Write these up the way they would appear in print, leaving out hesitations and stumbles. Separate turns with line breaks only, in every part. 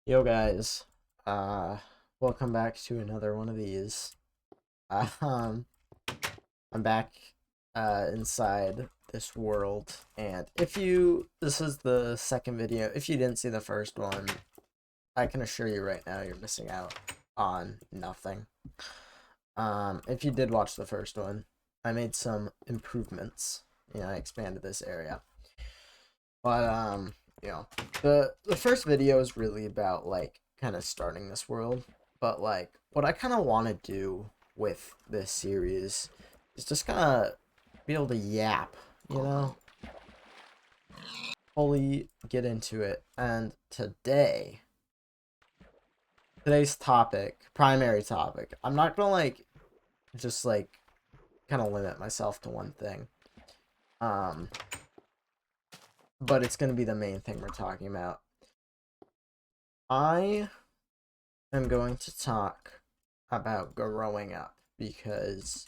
Yo guys, welcome back to another one of these. Um, I'm back inside this world, and this is the second video. If you didn't see the first one, I can assure you right now you're missing out on nothing. If you did watch the first one, I made some improvements. I expanded this area. But the first video is really about like kind of starting this world, but like what I kind of want to do with this series is just kind of be able to yap, you know, fully get into it. And today's topic, primary topic, I'm not gonna like just like kind of limit myself to one thing. Um, but it's gonna be the main thing we're talking about. I am going to talk about growing up because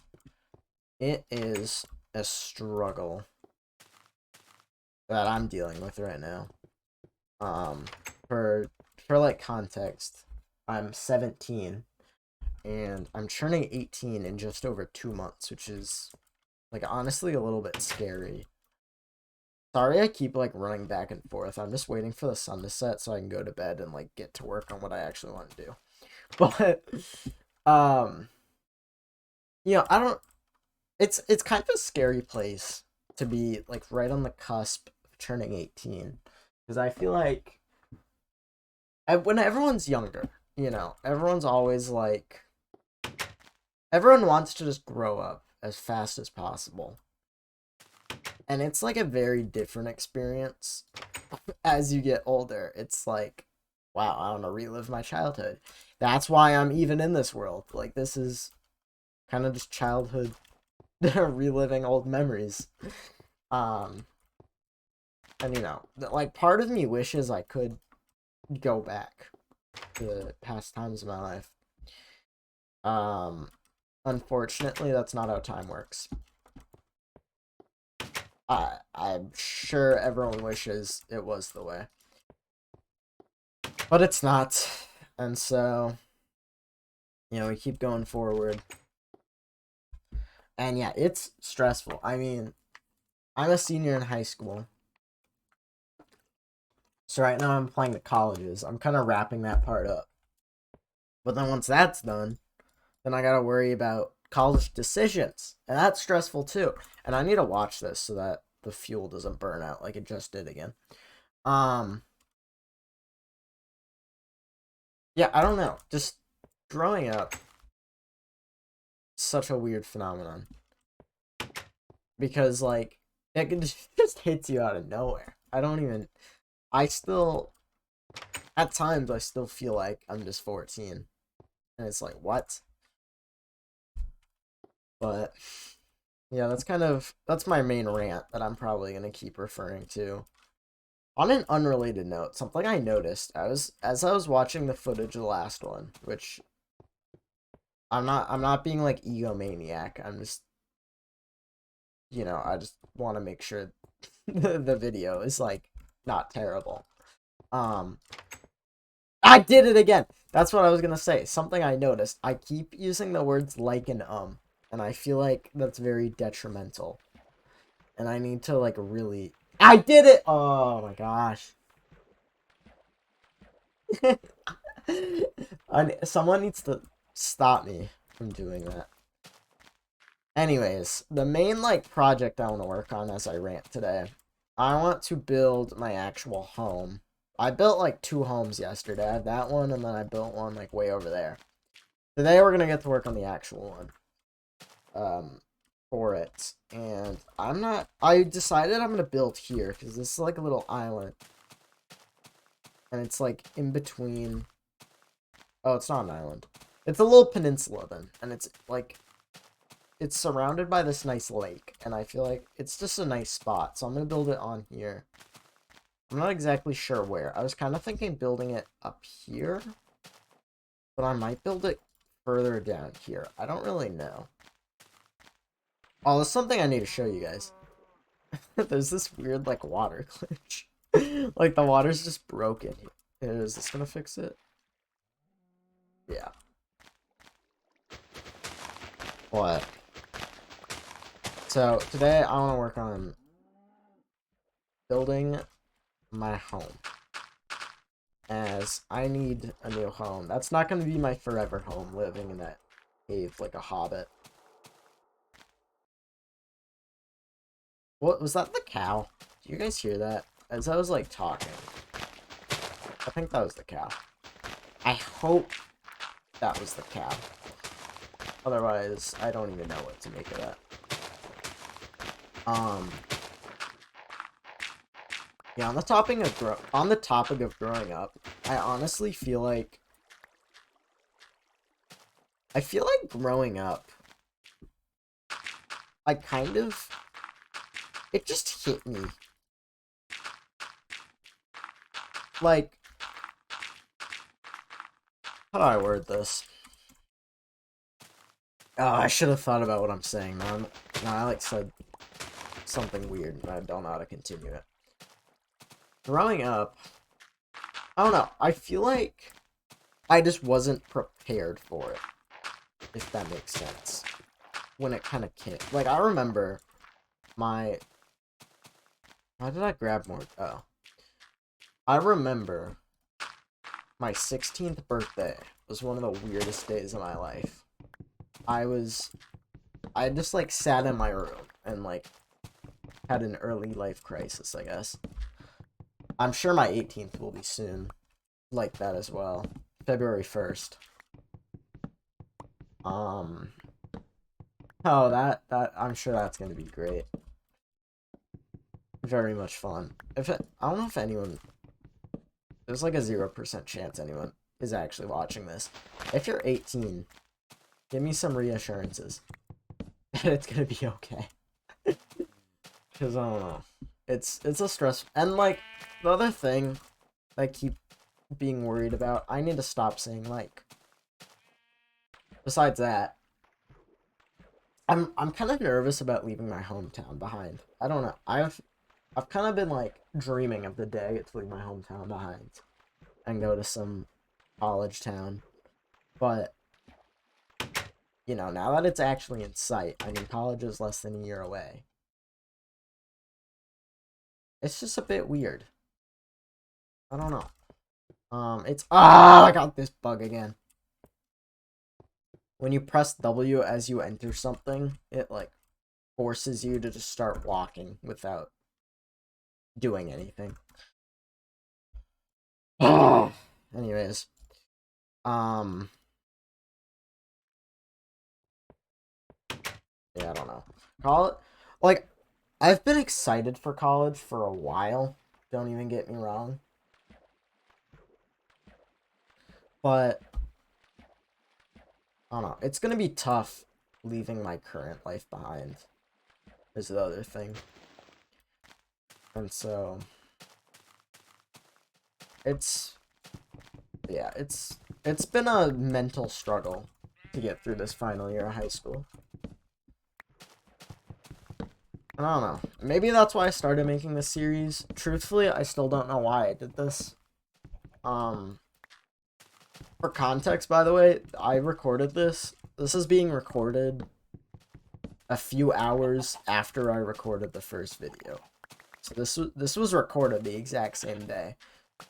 it is a struggle that I'm dealing with right now. Um, for like context, I'm 17 and I'm turning 18 in just over 2 months, which is like honestly a little bit scary. Sorry, I keep like running back and forth. I'm just waiting for the sun to set so I can go to bed and like get to work on what I actually want to do. But um I don't it's kind of a scary place to be like right on the cusp of turning 18 because I feel like when everyone's younger, everyone's always like everyone wants to just grow up as fast as possible. And it's like a very different experience as you get older. It's like, wow, I want to relive my childhood. That's why I'm even in this world. Like this is kind of just childhood reliving old memories. Um, and like part of me wishes I could go back to past times of my life. Um, Unfortunately, that's not how time works. I'm sure everyone wishes it was the way, but it's not. And so, we keep going forward. And yeah, it's stressful. I mean, I'm a senior in high school. So right now I'm applying to colleges. I'm kind of wrapping that part up. But then once that's done, then I gotta worry about college decisions. And that's stressful too. And I need to watch this so that the fuel doesn't burn out like it just did again. Um yeah, I don't know. Just growing up, such a weird phenomenon. Because like it just hits you out of nowhere. I still at times I still feel like I'm just 14. And it's like, what? But yeah, that's my main rant that I'm probably gonna keep referring to. On an unrelated note, something I noticed, as I was watching the footage of the last one, which I'm not being like egomaniac. I'm just I just want to make sure the video is like not terrible. Um I did it again. That's what I was gonna say. Something I noticed. I keep using the words like and I feel like that's very detrimental. And I need to like really. I did it. Oh my gosh. Someone needs to stop me from doing that. Anyways, the main like project I want to work on as I rant today, I want to build my actual home. I built like two homes yesterday. I had that one, and then I built one like way over there. Today we're gonna get to work on the actual one. For it, and I decided I'm gonna build here because this is like a little island, and it's like in between. Oh, it's not an island. It's a little peninsula then, and it's surrounded by this nice lake, and I feel like it's just a nice spot, so I'm gonna build it on here. I'm not exactly sure where. I was kind of thinking building it up here, but I might build it further down here. I don't really know. Oh, there's something I need to show you guys. There's this weird, like, water glitch. Like, the water's just broken. Is this gonna fix it? Yeah. What? So today I want to work on building my home, as I need a new home. That's not going to be my forever home, living in that cave like a hobbit. What was that? The cow? Do you guys hear that? As I was like talking, I think that was the cow. I hope that was the cow. Otherwise, I don't even know what to make of that. Yeah, on the topic of growing up, I honestly feel like growing up, I kind of, it just hit me. Like, how do I word this? Oh, I should have thought about what I'm saying. No, I like said something weird, and I don't know how to continue it. Growing up, I don't know. I feel like I just wasn't prepared for it, if that makes sense. When it kind of kicked. Like, I remember my... Why did I grab more? Oh. I remember my 16th birthday was one of the weirdest days of my life. I just, like, sat in my room and, like, had an early life crisis, I guess. I'm sure my 18th will be soon like that as well. February 1st. Oh, that I'm sure that's gonna be great. Very much fun. I don't know if anyone, there's like a 0% chance anyone is actually watching this. If you're 18, give me some reassurances that it's gonna be okay. Because I don't know. It's a stress. And like, the other thing I keep being worried about, I need to stop saying like. Besides that, I'm kind of nervous about leaving my hometown behind. I don't know. I've kind of been like dreaming of the day I get to leave my hometown behind and go to some college town. But you know, now that it's actually in sight, I mean, college is less than a year away. It's just a bit weird. I don't know. I got this bug again. When you press W as you enter something, it like forces you to just start walking without doing anything. Anyways, yeah, I don't know. College, like, I've been excited for college for a while. Don't even get me wrong. But I don't know. It's gonna be tough leaving my current life behind. Is the other thing. And so it's been a mental struggle to get through this final year of high school. And I don't know. Maybe that's why I started making this series. Truthfully, I still don't know why I did this. For context, by the way, I recorded this. This is being recorded a few hours after I recorded the first video. So this was recorded the exact same day.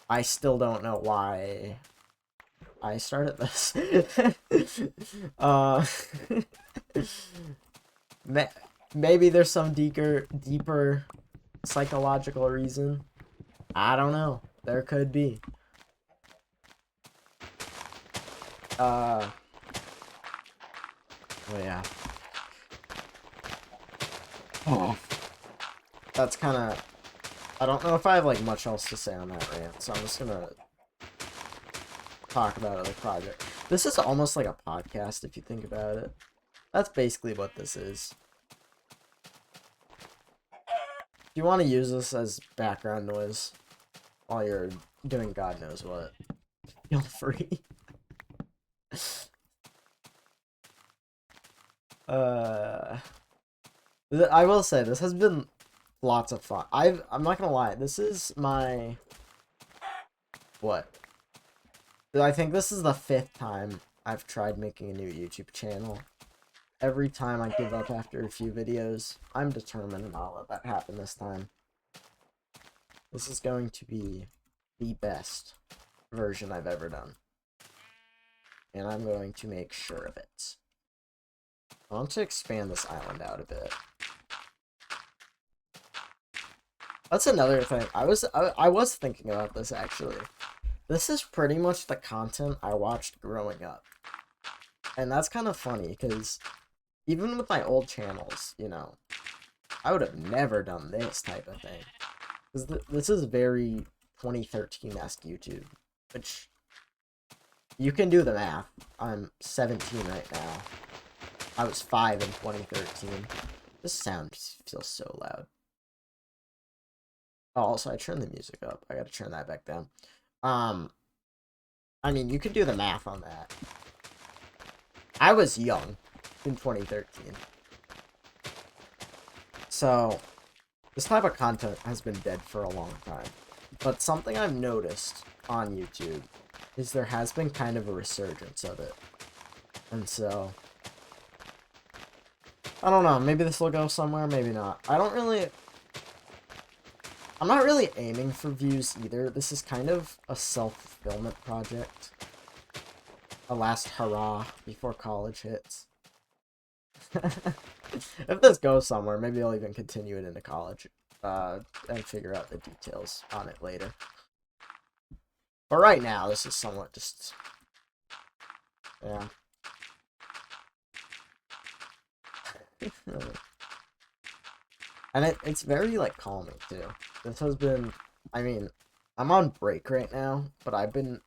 I still don't know why I started this. Maybe there's some deeper psychological reason. I don't know. There could be. Oh yeah. Oh. That's kind of... I don't know if I have like much else to say on that rant, so I'm just gonna talk about other project. This is almost like a podcast if you think about it. That's basically what this is. If you want to use this as background noise while you're doing God knows what, feel free. I will say this has been lots of fun. I'm not gonna lie, this is my What? I think this is the 5th time I've tried making a new YouTube channel. Every time I give up after a few videos, I'm determined and I'll let that happen this time. This is going to be the best version I've ever done. And I'm going to make sure of it. I want to expand this island out a bit. That's another thing. I was thinking about this, actually. This is pretty much the content I watched growing up. And that's kind of funny, because even with my old channels, you know, I would have never done this type of thing. Because this is very 2013-esque YouTube, which, you can do the math. I'm 17 right now. I was 5 in 2013. This sound feels so loud. Oh, also, I turned the music up. I gotta turn that back down. I mean, you could do the math on that. I was young in 2013. So, this type of content has been dead for a long time. But something I've noticed on YouTube is there has been kind of a resurgence of it. And so, I don't know, maybe this will go somewhere, maybe not. I'm not really aiming for views either. This is kind of a self-fulfillment project. A last hurrah before college hits. If this goes somewhere, maybe I'll even continue it into college. And figure out the details on it later. But right now, this is somewhat just... yeah. And it's very, like, calming, too. This has been... I mean, I'm on break right now, but I've been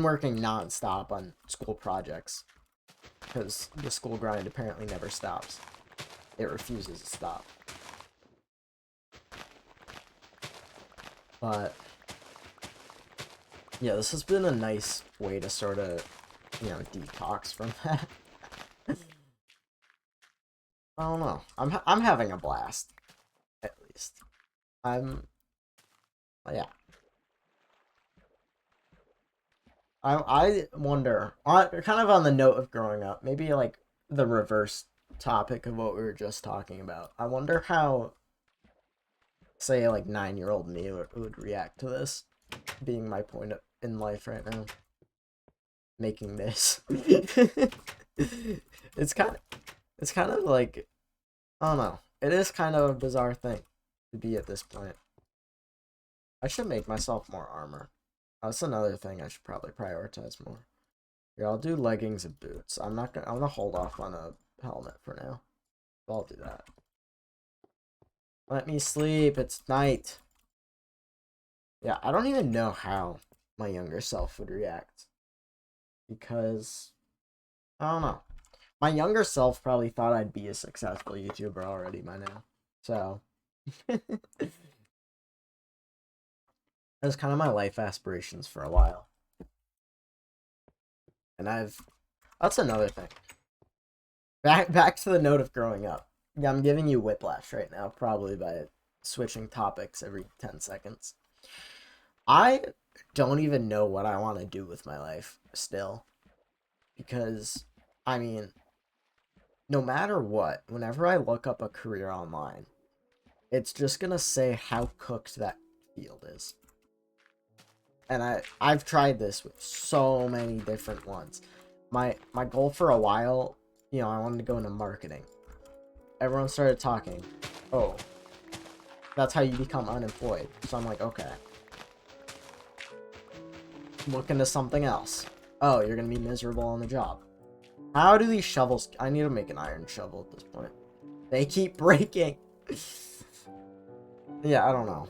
working non-stop on school projects. Because the school grind apparently never stops. It refuses to stop. But... yeah, this has been a nice way to sort of, you know, detox from that. I don't know. I'm having a blast, at least. Yeah. I wonder, kind of on the note of growing up, maybe like the reverse topic of what we were just talking about. I wonder how, say, like 9-year-old me would react to this, being my point in life right now. Making this. It's kind of like, I don't know. It is kind of a bizarre thing to be at this point. I should make myself more armor. That's another thing I should probably prioritize more. Yeah, I'll do leggings and boots. I'm gonna hold off on a helmet for now. I'll do that. Let me sleep. It's night. Yeah, I don't even know how my younger self would react. Because, I don't know. My younger self probably thought I'd be a successful YouTuber already by now. So, that was kind of my life aspirations for a while. And that's another thing. Back to the note of growing up. Yeah, I'm giving you whiplash right now, probably by switching topics every 10 seconds. I don't even know what I want to do with my life still. Because, I mean, no matter what, whenever I look up a career online, it's just gonna say how cooked that field is. And I've tried this with so many different ones. My goal for a while, you know, I wanted to go into marketing. Everyone started talking. Oh, that's how you become unemployed. So I'm like, okay. Look into something else. Oh, you're gonna be miserable on the job. How do these shovels... I need to make an iron shovel at this point. They keep breaking. Yeah, I don't know.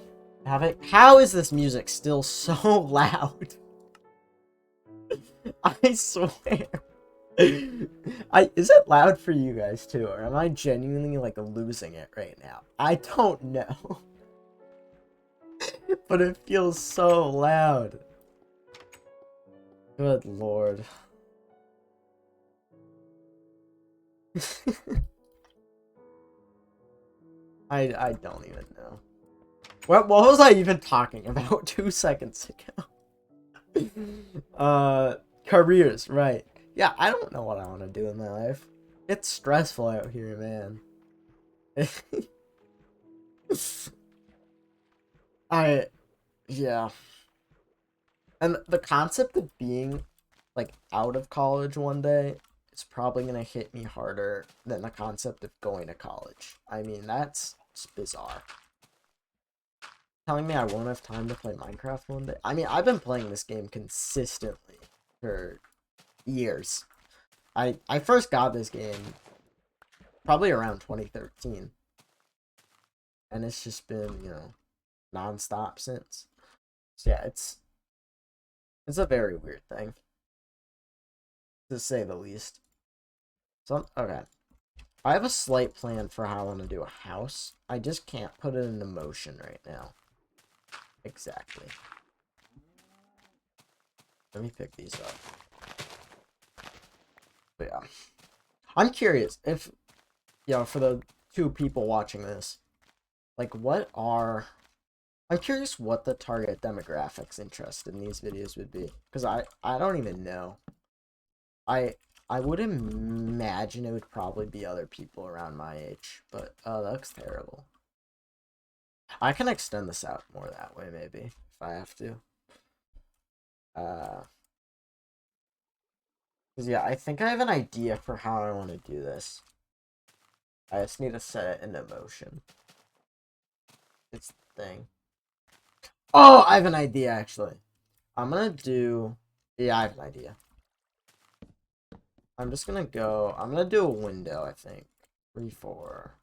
How is this music still so loud? I swear. Is it loud for you guys too, or am I genuinely like losing it right now? I don't know. But it feels so loud. Good lord. I don't even know. What was I even talking about 2 seconds ago? Careers, right. Yeah, I don't know what I want to do in my life. It's stressful out here, man. I, yeah. And the concept of being, like, out of college one day is probably going to hit me harder than the concept of going to college. I mean, that's just bizarre. Telling me I won't have time to play Minecraft one day? I mean, I've been playing this game consistently for years. I first got this game probably around 2013. And it's just been, you know, non-stop since. So yeah, it's a very weird thing, to say the least. So, okay. I have a slight plan for how I want to do a house. I just can't put it into motion right now. Exactly. Let me pick these up. But yeah. I'm curious if, you know, for the 2 people watching this, like, I'm curious what the target demographics interest in these videos would be. Because I don't even know. I would imagine it would probably be other people around my age, but that looks terrible. I can extend this out more that way, maybe, if I have to. Cause yeah, I think I have an idea for how I want to do this. I just need to set it into motion. It's the thing. Oh, I have an idea, actually. I'm gonna do... Yeah, I have an idea. I'm just gonna go... I'm gonna do a window, I think. 3, 4.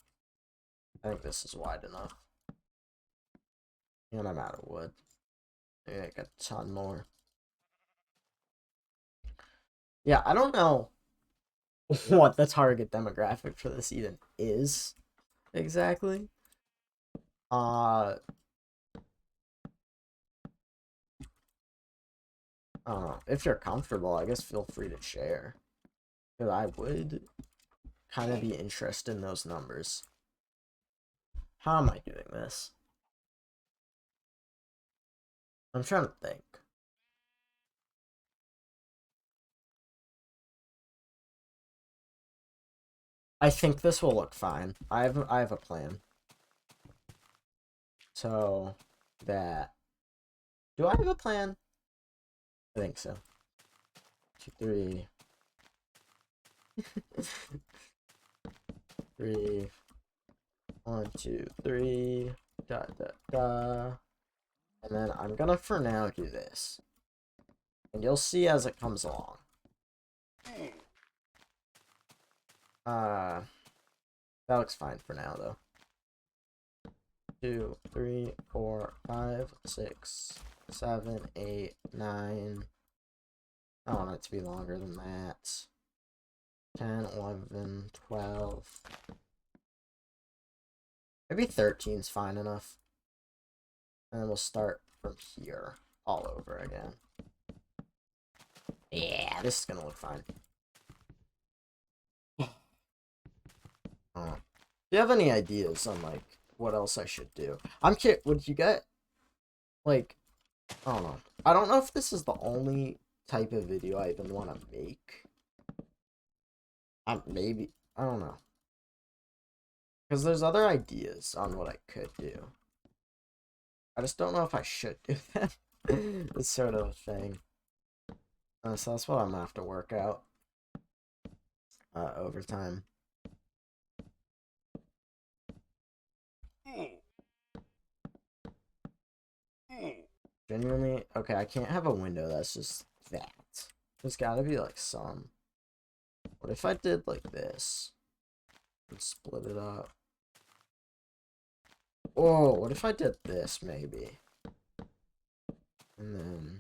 I think this is wide enough. And I'm out of wood. Maybe I got a ton more. Yeah, I don't know what the target demographic for this even is exactly. I don't know. If you're comfortable, I guess feel free to share. Because I would kind of be interested in those numbers. How am I doing this? I'm trying to think. I think this will look fine. I have a plan. So that... Do I have a plan? I think so. 2, 3. 3. 1, 2, 3. Da da da. And then I'm gonna, for now, do this. And you'll see as it comes along. That looks fine for now, though. 2, 3, 4, 5, 6, 7, 8, 9. I want it to be longer than that. 10, 11, 12. Maybe 13's fine enough. And then we'll start from here all over again. Yeah, this is gonna look fine. Do you have any ideas on, like, what else I should do? I'm curious, would you get, like, I don't know. I don't know if this is the only type of video I even want to make. Maybe, I don't know. Because there's other ideas on what I could do. I just don't know if I should do that. It's sort of a thing. So that's what I'm gonna have to work out over time. Genuinely, okay, I can't have a window that's just that. There's gotta be like some. What if I did like this and split it up? Oh, what if I did this maybe? And then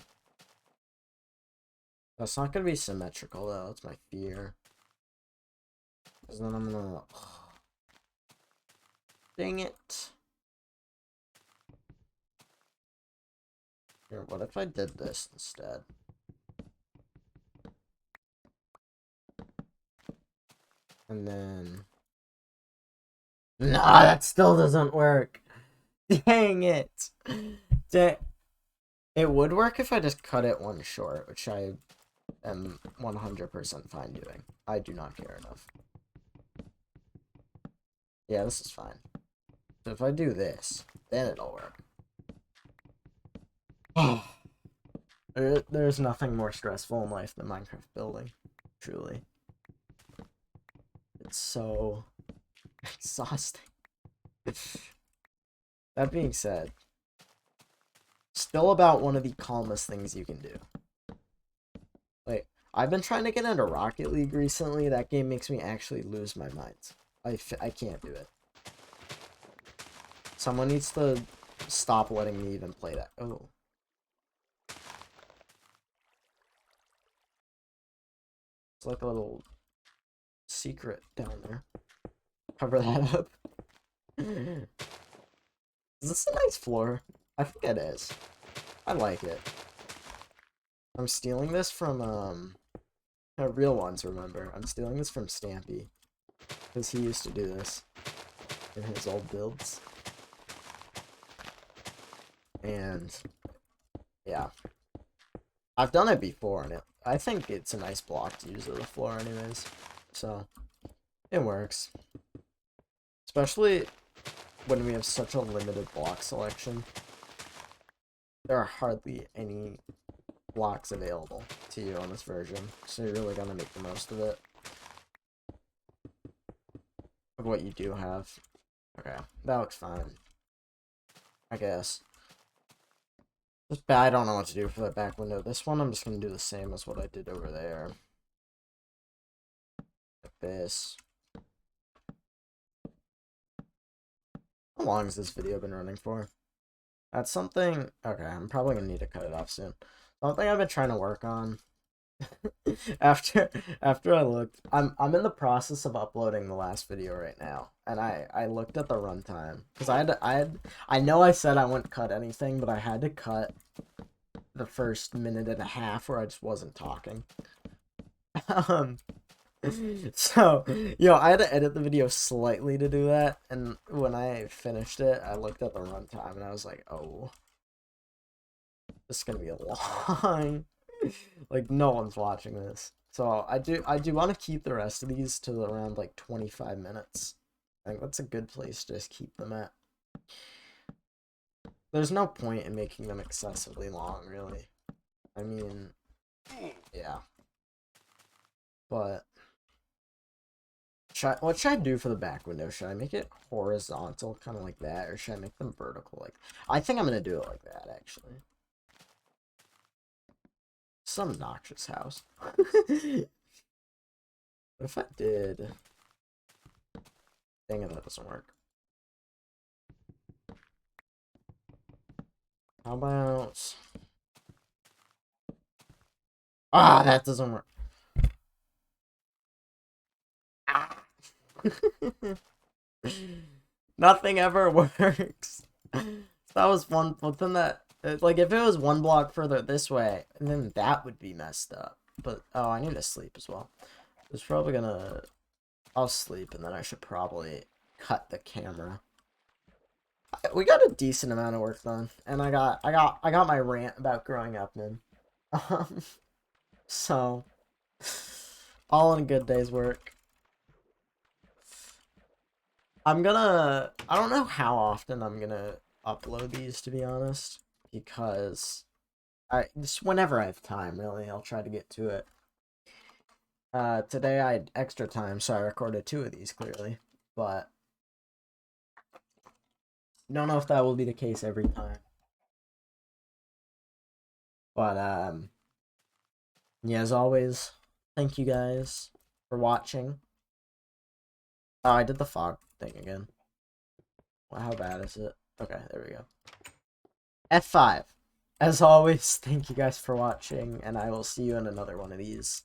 that's not gonna be symmetrical though, that's my fear. Because then I'm gonna... Dang it. Here, what if I did this instead? And then... No, that still doesn't work. Dang it. It would work if I just cut it one short, which I am 100% fine doing. I do not care enough. Yeah, this is fine. So if I do this, then it'll work. There's nothing more stressful in life than Minecraft building. Truly. It's so exhausting. That being said, still about one of the calmest things you can do. Like, I've been trying to get into Rocket League recently. That game makes me actually lose my mind. I can't do it. Someone needs to stop letting me even play that. Oh. It's like a little secret down there. Cover that up. Is this a nice floor? I think it is. I like it. I'm stealing this from, real ones, remember. I'm stealing this from Stampy. Because he used to do this in his old builds. And, yeah. I've done it before, and I think it's a nice block to use as a floor anyways. So, it works. Especially when we have such a limited block selection. There are hardly any blocks available to you on this version, so you're really gonna make the most of it. Of what you do have. Okay, that looks fine. I guess. Just bad, I don't know what to do for that back window. This one, I'm just gonna do the same as what I did over there. Like this. How long has this video been running for? That's something... Okay, I'm probably gonna need to cut it off soon. Something I've been trying to work on. after I looked, I'm in the process of uploading the last video right now, and I looked at the runtime because I know I said I wouldn't cut anything, but I had to cut the first minute and a half where I just wasn't talking. So, I had to edit the video slightly to do that, and when I finished it, I looked at the runtime, and I was like, oh, this is gonna be a long... Like, no one's watching this. So, I do want to keep the rest of these to around, like, 25 minutes. I think that's a good place to just keep them at. There's no point in making them excessively long, really. I mean, yeah. But... what should I do for the back window? Should I make it horizontal, kind of like that, or should I make them vertical? Like, I think I'm gonna do it like that, actually. Some obnoxious house. What if I did? Dang it, that doesn't work. How about... Ah, that doesn't work. Ah. Nothing ever works. That was one, but then that, like, if it was one block further this way, then that would be messed up. But, oh, I need to sleep as well. It's probably gonna, I'll sleep, and then I should probably cut the camera. We got a decent amount of work done, and I got my rant about growing up, man. So, all in a good day's work. I don't know how often I'm gonna upload these, to be honest, because just whenever I have time, really, I'll try to get to it. Today I had extra time, so I recorded 2 of these, clearly, but don't know if that will be the case every time. But, yeah, as always, thank you guys for watching. Oh, I did the fog thing again. Well, how bad is it? Okay, there we go. F5. As always, thank you guys for watching, and I will see you in another one of these.